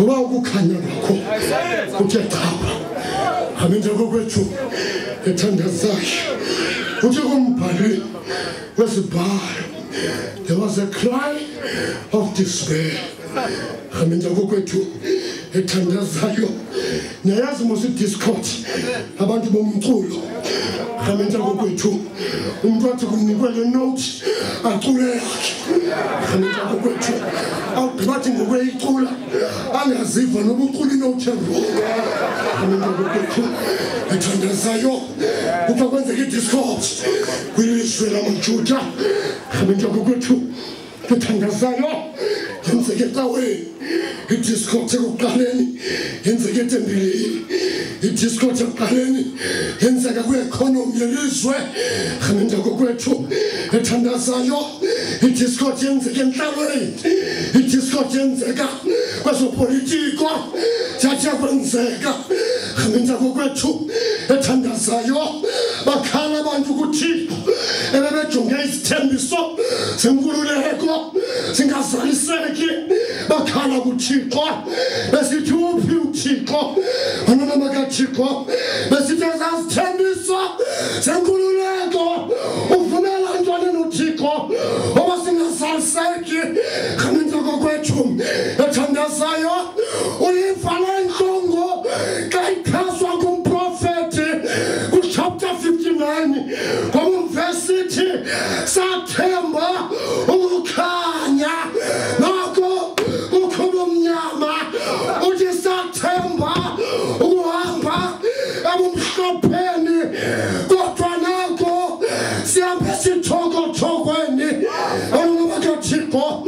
kuba ukukhanya kwakho kuthe qhapha amenjako kwethu ethandazayo uthi kumbhali wesibhalo there was a cry of despair amenjako kwethu ethandazayo niyazi mose discord abantu bomculo amenjako kwethu umuntu wathi kumnikwe le note acule yakhe amenjako kwethu awubathi ngokweyicula angaziva nobucula inote amenjako kwethu ethandazayo kuba kwenzeka idiscord kwilizwe lamajuda amenjako kwethu ethandazayo yenzeke ecaweni idiscord ekuqaleni yenzeke etembeleni idiscord ekuqaleni yenzeka kwi-economy yelizwe amenjako kwethu ethandazayo idiscord yenzeke enhlalweni idiscord yenzeka kwezopolitiko thatha kwenzeka amenjako kwethu ethandazayo bakhala abantu kuThixo ebebejonge isithembiso senkululeko singazaliseki bakhala kuThixo besithi uphi uThixo anona makaThixo besithi azithembiso senkululeko uvumela ntwana noThixo oba singazaliseki amenjako kwethu ethandazayo uyifana inhlungu kayiphaswa kumprofeti kuchapter 59 kwamvesithi sathemba ukukhanya nako ukhubo mnyama uthi sathemba ukuhamba ebumhlopheni kodwa nako sihambe sithokotokweni anobakaThixo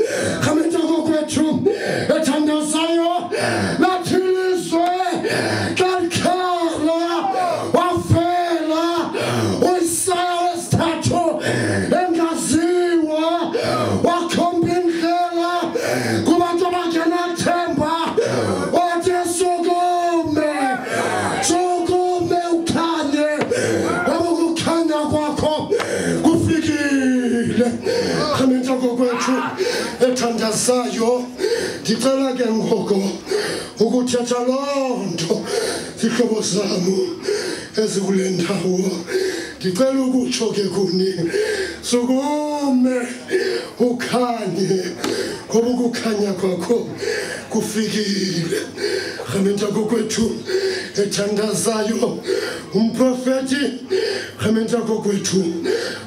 amenjako kwethu ethandazayo lathi lizwe kalikhala wafela uIsaya wesithathu engaziwa wakhomba indlela kubantu abangenathemba othi sukume ukhanye ngoba ukukhanya kwakho kufikile amenjako kwethu ethandazayo ndicela ke ngoko ukuthetha loo nto zihlobo zam ezikule ndawo ndicela ukutsho ke kuni sukume ukhanye ngoba ukukhanya kwakho kufikile amenjako kwethu ethandazayo umprofeti amenjako kwethu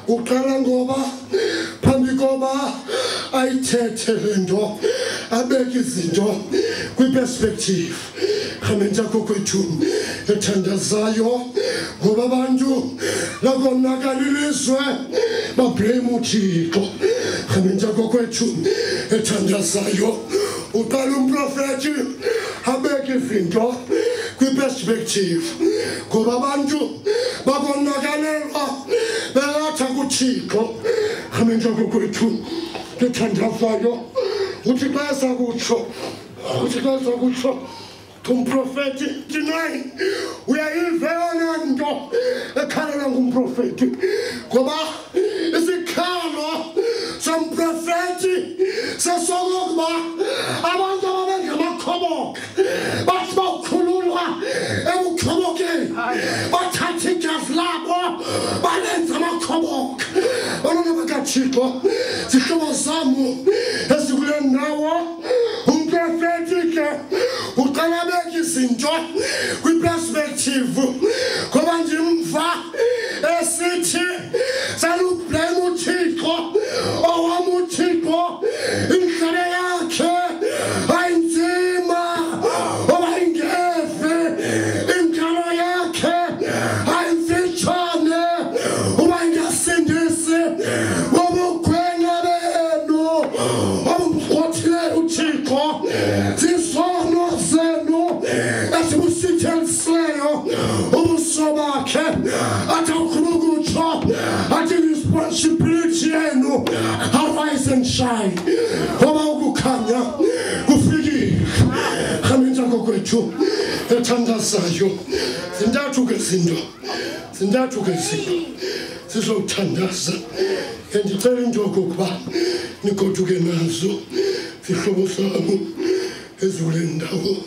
uqala ngoba phambi koba ayithethe le nto abeke izinto kwiperspective amenjako kwethu ethandazayo ngoba abantu lakonakala ilizwe bablame uThixo amenjako kwethu ethandazayo uqala umprofeti abeke izinto kwiperspective ngoba abantu bakonakalelwa belatha kuThixo amenjako kwethu ethandazayo uthi xa sakutsho umprofeti tonight uyayivela nto ekhalela ngumprofeti ngoba isikhalo somprofeti sesokuba abantu ababengamakhoboka bathi bawukhululwa ebukhobokeni bathatha igazi labo balenza amakhoboka banona bakaThixo zihlobo zam ezikule ndawo umprofeti ke uqala beke izinto kwiperspective ngoba nje mva esithi salublame uThixo owam uThixo indlela yakhe ayinzima oba ingefe inkalo yakhe ayimfitshane oba ingasindisi obukhwenya benu obumrhothileyo uThixo zisono zenu esibusithelisileyo ubuso bakhe athi awukhulu ukutsho athi responsibility yenu arise and shine ngoba ukukhanya kufikile amenjako kwethu ethandazayo zintathu ke zinto sizothandaza ndicela into yokokuba nigoduke nazo zihlobo zam ezule ndawo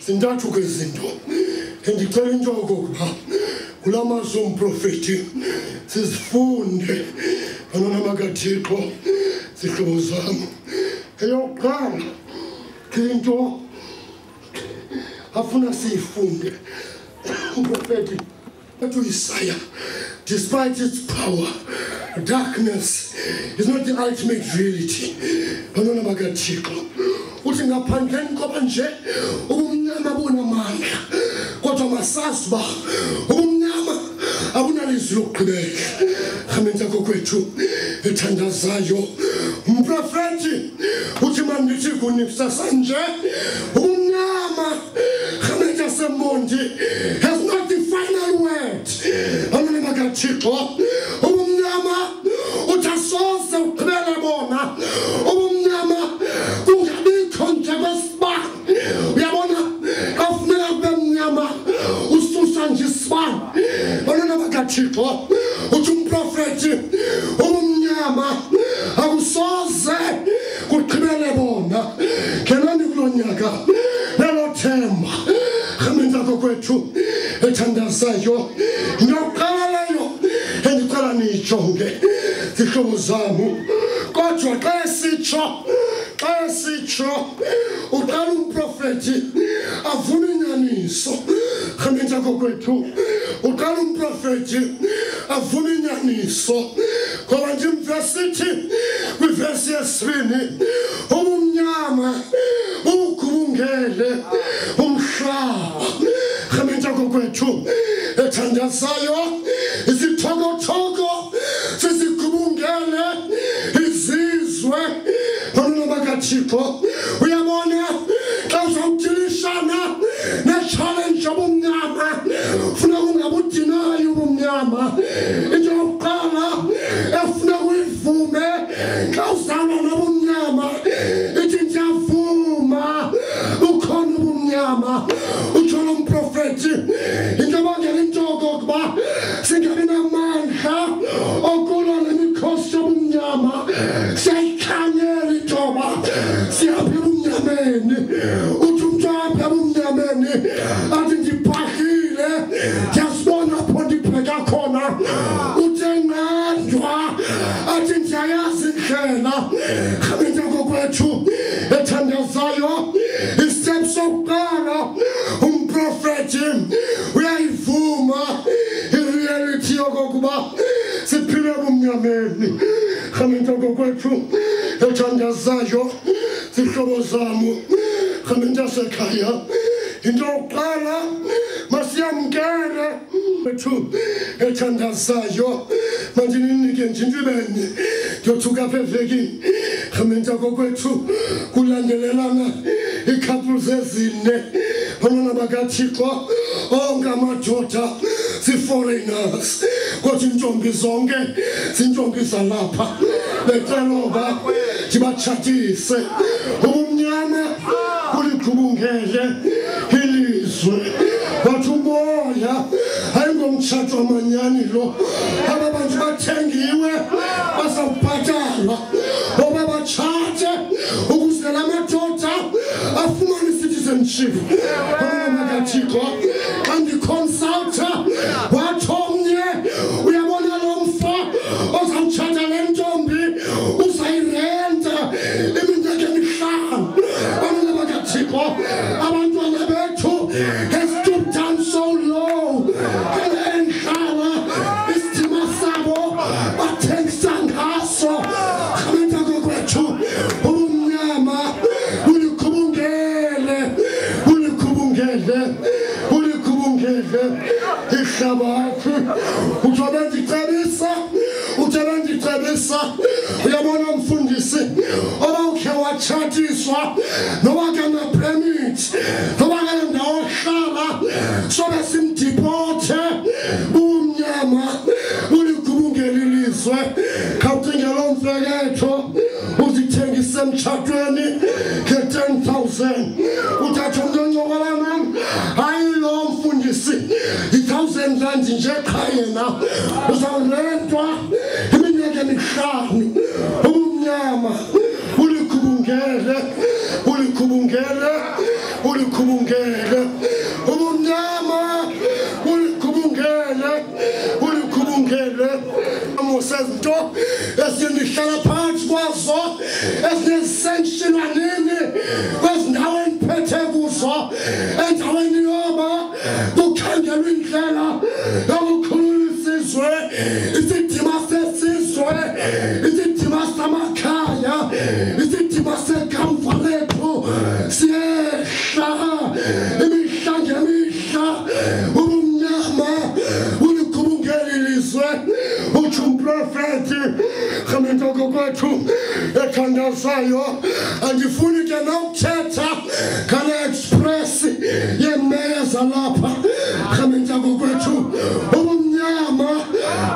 zintathu kwezinto endicela into okokuba kula mazwi omprofethi sizifunde abantwana bakaThixo zihlobo zam. Eyokuqala into afuna siyifunde umprofethi Isaiah, despite its power, darkness is not the ultimate reality. Abantwana bakaThixo uthi ngaphandleni koba nje ubumnyama bunamandla kodwa masazi uba ubumnyama abunalizwi lokugqibela. Khamenza kokwethu ethandazayo umprofethi uthi mandithi kuni kusasa nje ubumnyama khamenza semondi has not the final word. Abantwana bakaThixo ubumnyama uthasoze ugqibele bona ubumnyama kungabikho nje kwesibani. Uyabona afuneka kube mnyama ususa nje isibani. Abantwana bakaThixo uthi umprofethi ubumnyama akusoze kugqibele bona. Kenani kulo nyaka lelo themba khamenza kokwethu ethandazayo ndoqala leyo endicela niyijonge zihlobo zamu. Kodwa xa esitsho uqala umprofethi avune inyaniso. Khamenza kokwethu uqala umprofethi avune inyaniso ngoba nje imvesithi kwivesi yesibini ubumnyama bugubungele umhlaba. Khamenza kokwethu ethandazayo isithokotoko sizigubungele izizwe. Abantwana bakaThixo uyabona xa uzawudilishana ne-challenge yobumnyama funa ungabudinayi ubumnyama. Into yokuqala efuna uyivume xa uzalwa nobumnyama ithi ndiyavuma ukhona ubumnyama. Utsho lo mprofethi into ebangela into okokuba singabi namandla okulwa nemikhosi yobumnyama siyayikhanyela intoba siyapha ebumnyameni. Uthi umntu apha ebumnyameni athi ndibhakile ndiyazibona apho ndibheka khona. Uthi enqandwa athi ndiyayazi indlela. Khamenza kokwethu ethandazayo istep sokuqala umprofethi uyayivuma ireality yokokuba siphile ebumnyameni. Khamenza kokwethu ethandazayo zihlobo zamu khamenza sekhaya into yokuqala masiyamkele wethu ethandazayo manje ninike nje intwibeni ndiyothuka apha evekini. Khamenza kokwethu kulandelelana ii-couples ezine. Abantwana bakaThixo onke amadoda si-foreigners kodwa iintombi zonke ziintombi zalapha becela uba ndibatshatise. Ubumnyama buligubungele ilizwe wathi umoya ayingomtshato wamanyani lo. Aba bantu bathengiwe bazawubhatalwa oba batshate ukuze la madoda afumane i-citizenship. Abantwana bakaThixo xa ndiconsulta wathi omnye uyabona lo mfo ozawutshata le ntombi uzayirenta iminyaka emihlanu. Abantwana bakaThixo abantwana bethu has stooped down so low endlala isidima sabo bathengisa ngaso. Khamenza kokwethu ubumnyama buligubungele ihlabathi. Uthi abendicebisa uyabona mfundisi oba ukhe watshatiswa noba kana-permit noba kale ndawo ohlala sobe simdipothe. Ubumnyama buligubungele ilizwe. Khawucinge lo mfeketho uzithengise emtshatweni nge-10,000 uthathe umntu oncokola nam hayi lo mfundisi i-1,000 rand nje qha yena uzawurentwa iminyaka emihlanu. Ubumnyama buligubungele ulikhubungele ubumnyama ulikhubungele amusezinto ezihlala phansi kwazo ezinezisentshinwa nini kwezindawo eniphethe kuzo endaweni yoba kukhangelwa indlela yokukhulula isizwe isidima sesizwe isidima samakhaya isidima sekamva lethu siyehla imihla ngemihla ubumnyama ulikhubungelizwe utsho umprofeti khamintoko kwethu ethandazayo andifuni ke nokuthetha ngale express yemeya zalapha khamintoko kwethu ubumnyama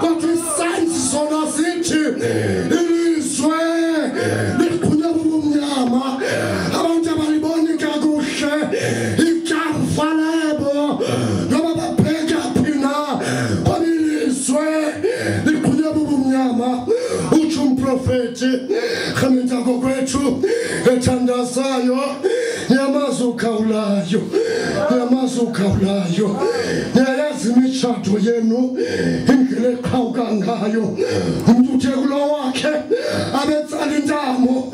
kodwa isansi zona zithi ilizwe liqhunya ubumnyama abantu abaliboni kakuhle ikamva labo noba babheka phina kwabilizwe liqhunya ubumnyama utsho umprofeti khamintoko kwethu ethandazayo nyamaza ukhawulayo niyayazi imitshato yenu indlela eqhawuka ngayo umuntu uthe kulo wakhe abetsala intamo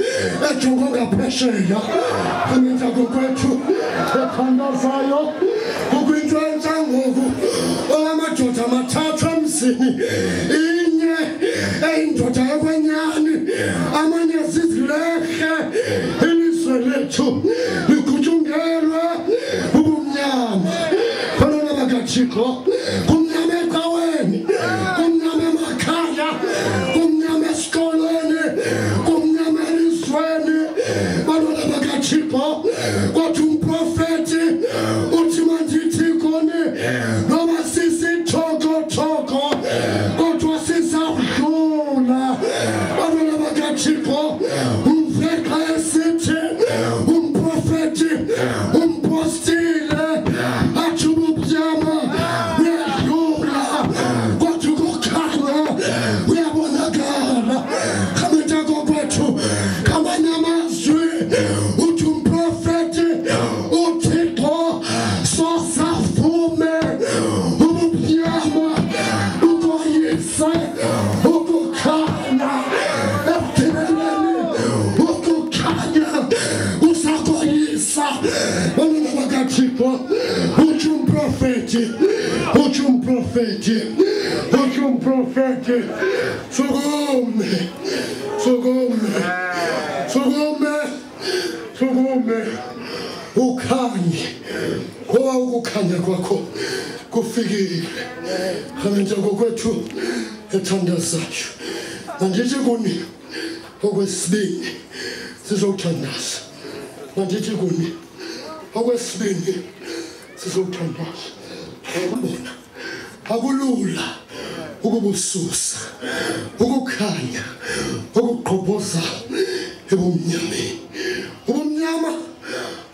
ejongo ngaphesheya khamintoko kwethu ethandazayo ukwinto entsha ngoku amadoda amathathu emzini inye eyindoda yokwenyani amanye zizilehle ilizwe lethu likhutshungelwe ubumnyama khona bakathixo kumnyama ecaweni kumnyama emakhaya kumnyama esikolweni kumnyama elizweni khona bakathixo kodwa umprofeti uthi mandithi kuni noba sisithoko kodwa sizawudlula khona bakathixo umveka esithi umprofeti umpostile athi ubumnyama uyadlula kodwa ukukhanya uyabonakala khamintoko kwethu ngamanye amazwi uthi umprofeti uthixo sosavume ubumnyama ukoyise ukukhanya ekugcineleni ukukhanya usakoyisa bona bakathixo utsho umprofeti sukume ukhanye ngoba ukukhanya kwakho kufikile khamintoko kwethu ethandazayo mandithi kuni okwesibini sizothandaza mandithi kuni okwesibini sizothandaza bona akulula ukubususa ukukhanya ukuqhobhoza ebumnyameni ubumnyama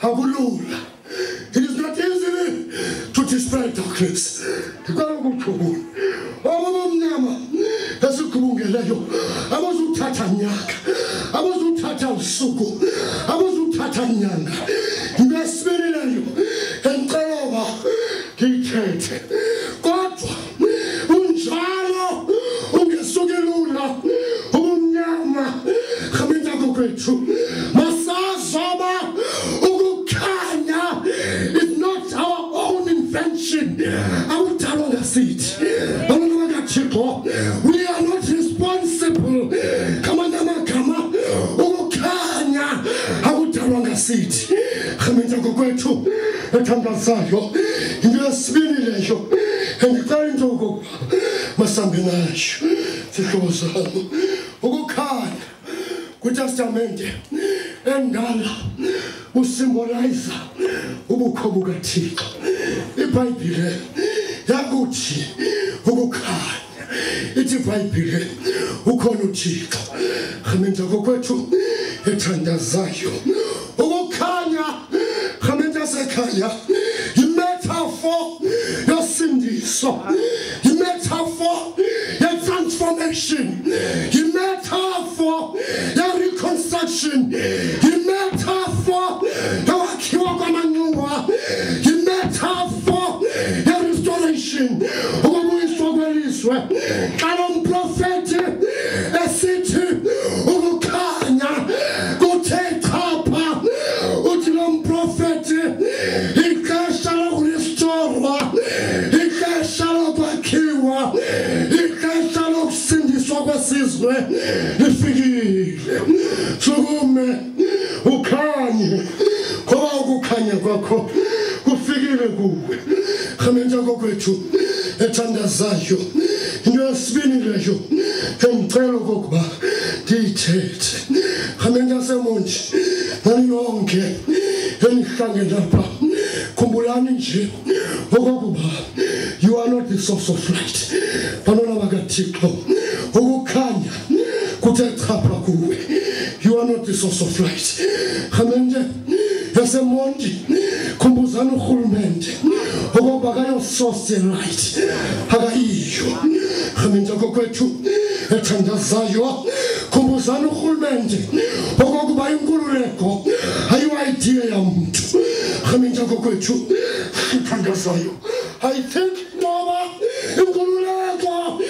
akulula. It is not easy to dispel darkness. Ubumnyama esikubungeleyo abazuthatha nyaka abazuthatha usuku abazuthatha nyanga ngesibeleleyo enqoba ngithethe kodwa unjalo ungesukelula ubumnyama khamenta kokwethu masazoba ukukhanya is not our own invention. Awudalwa ngasithi we are not responsible. Kama ukukhanya awudalwa ngasithi khamenta kokwethu ethandazayo into yesibili leyo engicela into okokuba masambe nayo sihlobo sami ukukhanya kwiTestamente endala usymbolize ubukho bukaThixo. iBhayibhile yakuthi ukukhanya ithi iBhayibhile ukhona uThixo khamenta kokwethu ethandazayo ukukhanya khamenta sekhaya imetaphor yosindiso imetaphor transformation imetaphor reconstruction imetaphor yawakhiwa kwamanqulu kwesizwe xa lo mprofethi esithi ukukhanya kuthe chapha uthi lo mprofethi ixesha lokurestorwa ixesha lokwakhiwa ixesha lokusindiswa kwesizwe lifikile sukume ukhanye ngoba ukukhanya kwakho kufikile kuwe khamenza kokwethu ethandazayo into yesibini leyo engicela ukuba ndiyithethe khamenza semonje nani yonke enihlangene lapha khumbulani nje okokuba you are not the source of light bantwana bakaThixo ukukhanya kuthe chapha kuwe you are not the source of light khamenza yasemonje khumbuzana urhulumente okokuba kayo source light akayiyo khamenza kokwethu ethandazayo khumbuzana urhulumente okokuba inkululeko ayiyo idea yamntu khamenza kokwethu ethandazayo I think noba inkululeko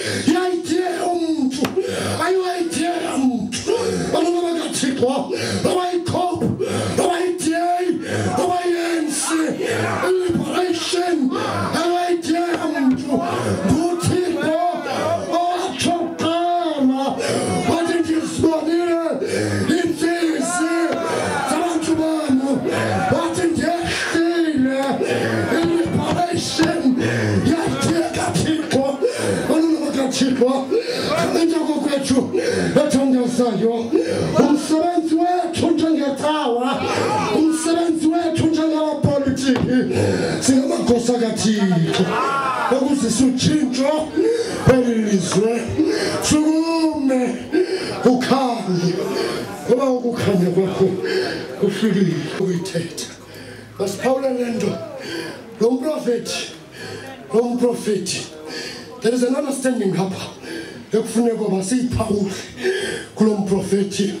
idea yomntu ayiyo idea yamntu bantwana bakaThixo noba iCOPE noba iDA noba iANC liberation ayiyo idea yamntu nguThixo owatsho kuqala wathi ndizibonile iintsizi zabantu bam wathi ndehlile liberation yadie kaThixo bantwana bakaThixo khamenza kokwethu ethandazayo umsebenzi wethu njengecawa umsebenzi wethu njengamapolitiki singamagosa kaThixo ukuzisa utshintsho kwelizwe sukume ukhanye ngoba ukukhanya kwakho kufikile ukuyithetha basiphawula lento lo mprofethi there is an understanding hapha ekufuneka ukuba siyiphawule kulo mprofethi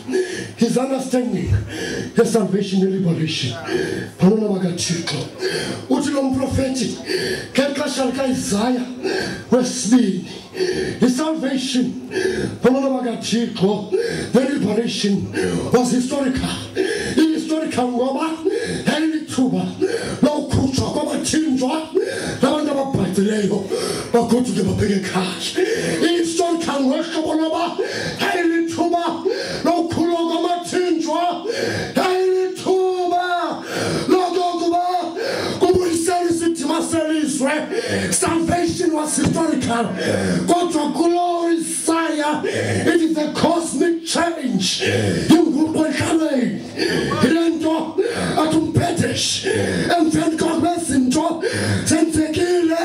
his understanding salvation and liberation bantwana bakaThixo uthi lo mprofethi ngexesha likaIsaya wesibini salvation bantwana bakaThixo the liberation was historical ngoba yayilithuba lokukhutshwa kwabathinjwa labantu ababhadileyo bagoduke babheke ekhaya historical ngohlobo loba yayilithuba lokukhulwa kwabathinjwa yayilithuba lokuba kubuyisela isidima selizwe salvation was historical kodwa kulo Isaya it is a cosmic change inguqu enhlabeni ilento athumpedesh emveni kwezinto zenzekile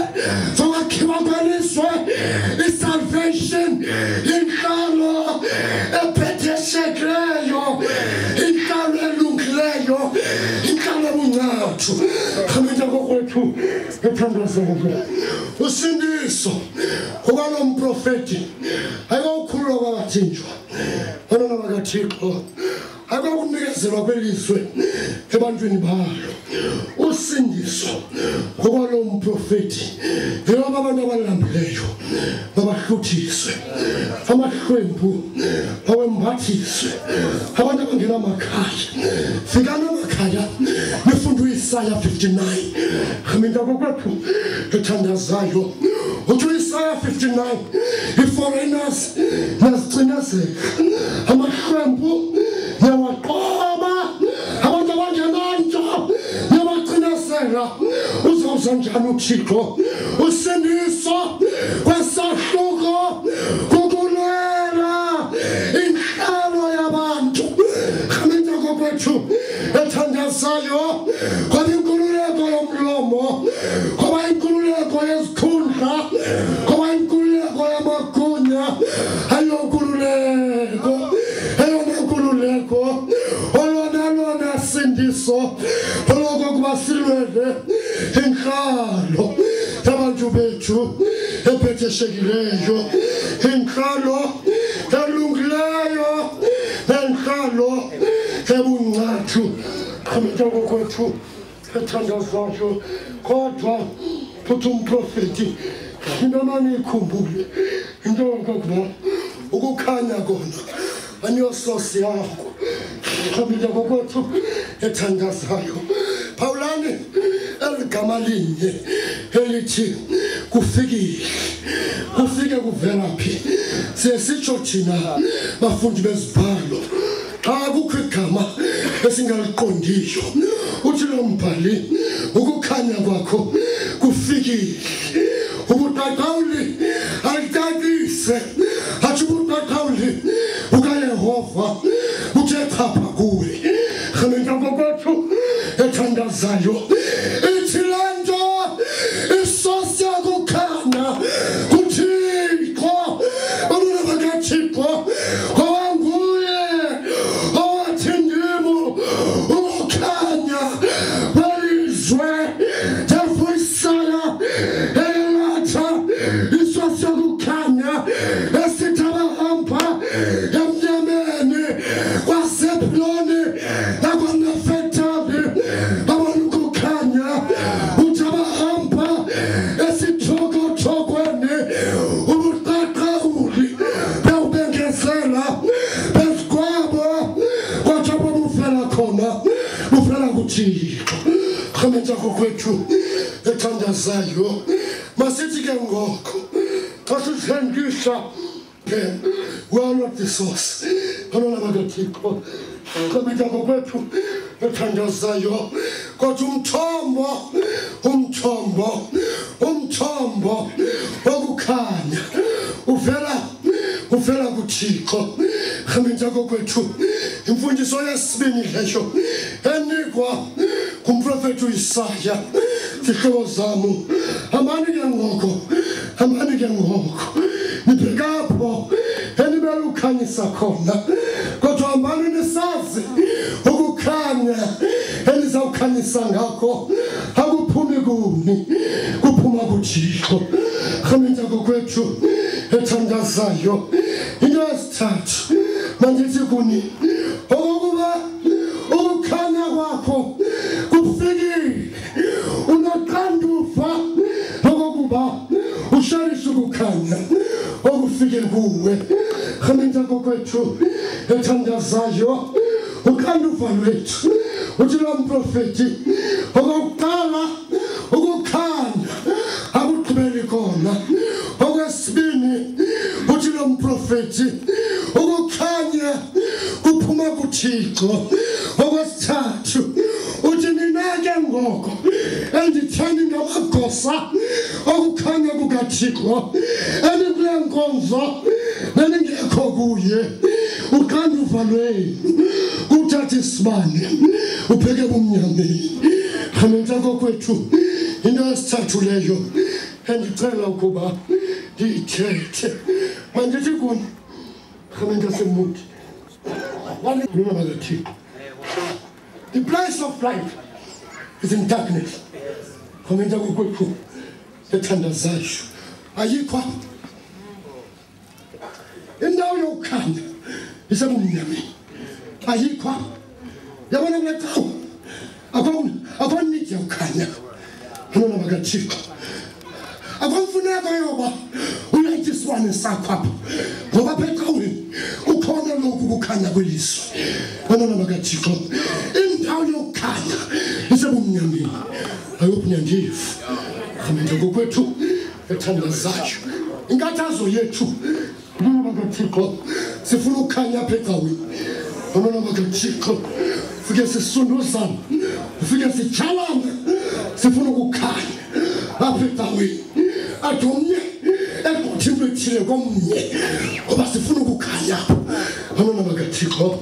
zokwakhiwa kwelizwe isalvation inhlalo ephetheshekileyo inhlalo elungileyo inhlalo ebunqathu khamenza kokwethu ethandazayo usindiso ngoba lo mprofethi ayikokukhululwa kwabathinjwa bantwana bakaThixo akwakunikezelwa kwelizwe ebantwini balo usindiso ngoba lo mprofethi njengoba abantu abalambileyo babahluthiswe amahlwempu bawembathiswe abantu abangena amakhaya fikana amakhaya befunda uIsaya 59 khamenza kokwethu ethandazayo uthi uIsaya 59 iforeigners nazicinezeka amahlwempu yawaqoba abantu abangenanto yabacinezela uzawuza njani uThixo usindiso kwesahluko kukulela inhlalo yabantu khamenza kokwethu ethandazayo ngoba inkululeko yomlomo ngoba inkululeko yezikhundla ngoba inkululeko yamagunya ayonkululeko olona sindiso olokokuba silwele inhlalo yabantu bethu ephetheshekileyo inhlalo elungileyo inhlalo ebunqathu khamenza kokwethu ethandazayo kodwa futhi umprofethi Inamani ikhumbule into yokokuba ukukhanya kona anyososi yakho khamile kokwethu ethandazayo Phawulani eligama linye elithi kufike kuvelaphi sesitsho thina bafundi bezibhalo xa kukho igama esingaliqondiyo uthi lo mbhali ukukhanya kwakho kufikile ubutaqawuli alitakise athi ubutaqawuli ukaYehova uthe chapha kuwe khamenta kokwethu ethandazayo ithi le nto isosi yakukhanya kuThixo abona bakaThixo owanguye owathi ndimo ukukhanya kwelizwe tafuyisaya elatha isosi yakukhanya esithi abahamba emnyameni kwaSephuloni nakwaNafetali abona ukukhanya uthi abahamba esithokotokweni ubuqaqawuli bewubengezela phezu kwabo kodwa bufela khona bufela kuThixo khamenta kokwethu ethandazayo masithi ke ngoko xa sithengisa we are not the source abona bakaThixo khamenta kokwethu ethandazayo kodwa umthombo wokukhanya uvela kuThixo khamenta kokwethu imfundiso yesibini leyo enikwa kumprofeti Isaya zihlobo zami amani ke ngoko nibhekapho enibela ukukhanyisa khona kodwa amani nisazi ukukhanya enizawukhanyisa ngakho akuphumi kuni kuphuma kuThixo khamenta kokwethu ethandazayo into yesithathu mandithi kuni okokuba ukukhanya kwakho kufikile unoxanduva okokuba usharishe ukukhanya okufike kuwe khamenta kokwethu ethandazayo uxanduva lwethu uthi lo mprofeti okokuqala ukukhanya akugqibeli khona okwesibini uthi lo mprofeti ukukhanya kuphuma kuThixo okwesithathu uthi ninake ngoko enditheni ngamagosa okukhanya kukaThixo enikule nkonzo neningekho kuye uxanduva lwenu uthathe isibane ubheke bumnyameni khamenta kokwethu into yesithathu leyo endicela ukuba ndiyithethe mandithi kuni khamenta semuthi the place of light is in darkness khamenta kokwethu ethandazayo ayikho indawo yokukhanya isebumnyameni ayikho yabona kule cawu akonidi yokukhanya nona bakaThixo akomfuneka yoba ulethe isibane sakho apha ngoba phecawini kukhona lokhu kukhanya kwelizwe nona bakaThixo indawo yokukhanya isebumnyameni ayophunya ndifu khamenta kokwethu ethandazayo inkathazo yethu nona bakaThixo sifuna ukukhanya phecawini nona bakaThixo fike sisunduzana fike sitshalana sifuna ukukhanya apha ecaweni athi omnye egqothile ethile komnye ngoba sifuna ukukhanya abantwana bakaThixo